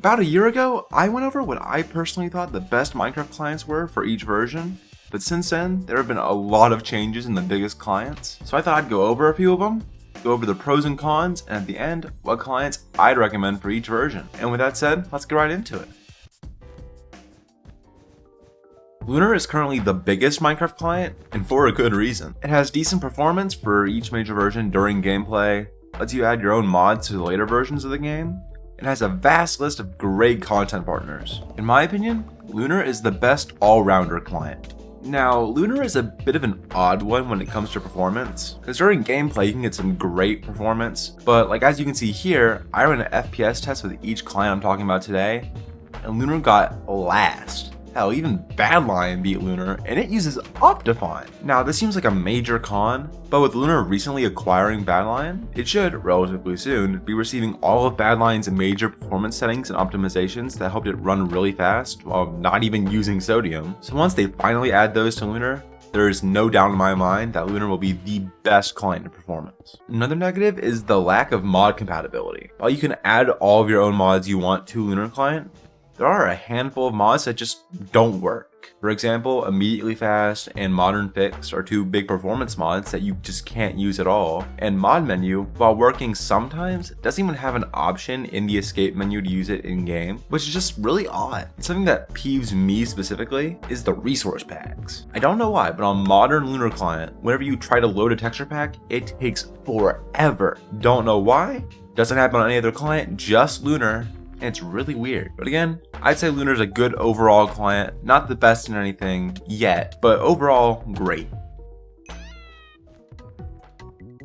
About a year ago, I went over what I personally thought the best Minecraft clients were for each version, but since then, there have been a lot of changes in the biggest clients, so I thought I'd go over a few of them, go over the pros and cons, and at the end, what clients I'd recommend for each version. And with that said, let's get right into it. Lunar is currently the biggest Minecraft client, and for a good reason. It has decent performance for each major version during gameplay, lets you add your own mods to the later versions of the game, and has a vast list of great content partners. In my opinion, Lunar is the best all-rounder client. Now, Lunar is a bit of an odd one when it comes to performance, because during gameplay you can get some great performance, but like as you can see here, I ran an FPS test with each client I'm talking about today, and Lunar got last. Hell, even Badlion beat Lunar, and it uses Optifine. Now, this seems like a major con, but with Lunar recently acquiring Badlion, it should, relatively soon, be receiving all of Badlion's major performance settings and optimizations that helped it run really fast while not even using Sodium. So once they finally add those to Lunar, there is no doubt in my mind that Lunar will be the best client in performance. Another negative is the lack of mod compatibility. While you can add all of your own mods you want to Lunar client, there are a handful of mods that just don't work. For example, Immediately Fast and Modern Fix are two big performance mods that you just can't use at all. And Mod Menu, while working sometimes, doesn't even have an option in the escape menu to use it in game, which is just really odd. Something that peeves me specifically is the resource packs. I don't know why, but on modern Lunar client, whenever you try to load a texture pack, it takes forever. Don't know why. Doesn't happen on any other client, just Lunar. And it's really weird. But again, I'd say Lunar's a good overall client, not the best in anything yet, but overall great.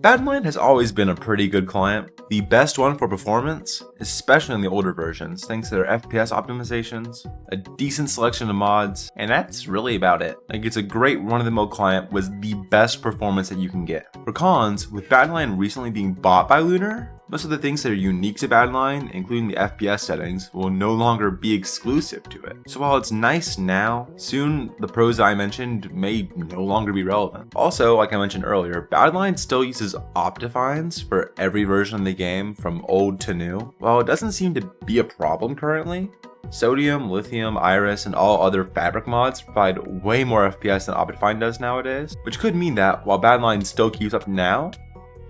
Badlion has always been a pretty good client, the best one for performance, especially in the older versions, thanks to their FPS optimizations, a decent selection of mods, and that's really about it. Like, it's a great run-of-the-mill client with the best performance that you can get. For cons, with Badlion recently being bought by Lunar, most of the things that are unique to Badlion, including the FPS settings, will no longer be exclusive to it. So while it's nice now, soon the pros I mentioned may no longer be relevant. Also, like I mentioned earlier, Badlion still uses Optifines for every version of the game from old to new. While it doesn't seem to be a problem currently, Sodium, Lithium, Iris, and all other fabric mods provide way more FPS than Optifine does nowadays, which could mean that while Badlion still keeps up now,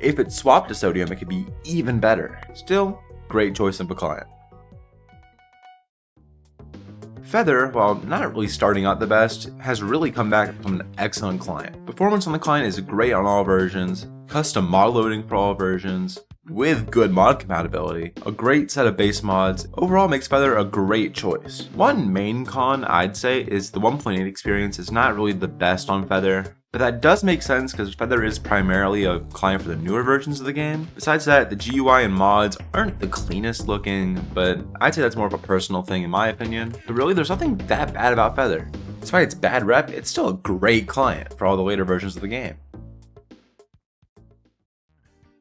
if it swapped to Sodium, it could be even better. Still, great choice of a client. Feather, while not really starting out the best, has really come back to become an excellent client. Performance on the client is great on all versions, custom mod loading for all versions, with good mod compatibility, a great set of base mods, overall makes Feather a great choice. One main con I'd say is the 1.8 experience is not really the best on Feather, but that does make sense because Feather is primarily a client for the newer versions of the game. Besides that, the GUI and mods aren't the cleanest looking, but I'd say that's more of a personal thing in my opinion. But really, there's nothing that bad about Feather. Despite its bad rep, it's still a great client for all the later versions of the game.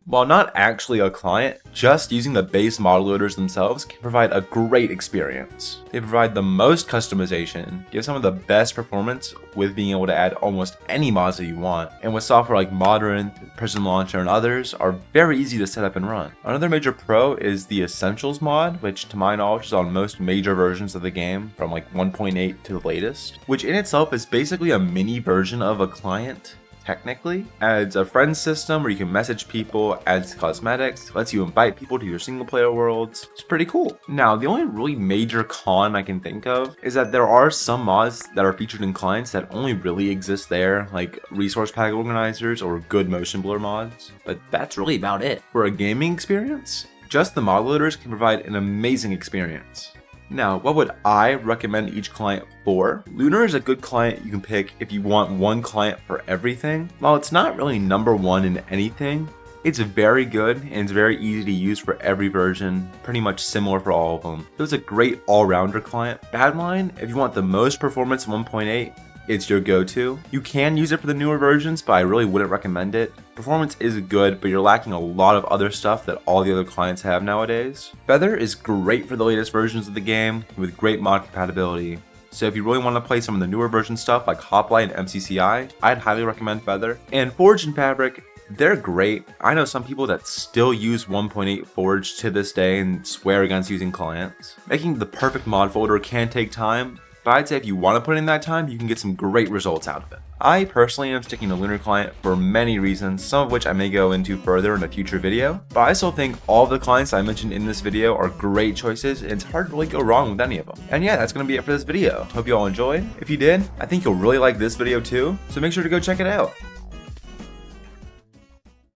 While not actually a client, just using the base model loaders themselves can provide a great experience. They provide the most customization, give some of the best performance with being able to add almost any mods that you want, and with software like Modern, Prism Launcher, and others are very easy to set up and run. Another major pro is the Essentials mod, which to my knowledge is on most major versions of the game, from like 1.8 to the latest, which in itself is basically a mini version of a client. Technically, adds a friend system where you can message people, adds cosmetics, lets you invite people to your single player worlds. It's pretty cool. Now, the only really major con I can think of is that there are some mods that are featured in clients that only really exist there, like resource pack organizers or good motion blur mods, but that's really about it. For a gaming experience, just the mod loaders can provide an amazing experience. Now, what would I recommend each client for? Lunar is a good client you can pick if you want one client for everything. While it's not really number one in anything, it's very good and it's very easy to use for every version, pretty much similar for all of them. So it's a great all-rounder client. Badlion, if you want the most performance 1.8, it's your go-to. You can use it for the newer versions, but I really wouldn't recommend it. Performance is good, but you're lacking a lot of other stuff that all the other clients have nowadays. Feather is great for the latest versions of the game with great mod compatibility. So if you really want to play some of the newer version stuff like Hoplite and MCCI, I'd highly recommend Feather. And Forge and Fabric, They're great. I know some people that still use 1.8 Forge to this day and swear against using clients. Making the perfect mod folder can take time, but I'd say if you want to put in that time, you can get some great results out of it. I personally am sticking to Lunar client for many reasons, some of which I may go into further in a future video, but I still think all of the clients I mentioned in this video are great choices, and it's hard to really go wrong with any of them. And yeah, that's going to be it for this video. Hope you all enjoyed. If you did, I think you'll really like this video too, so make sure to go check it out.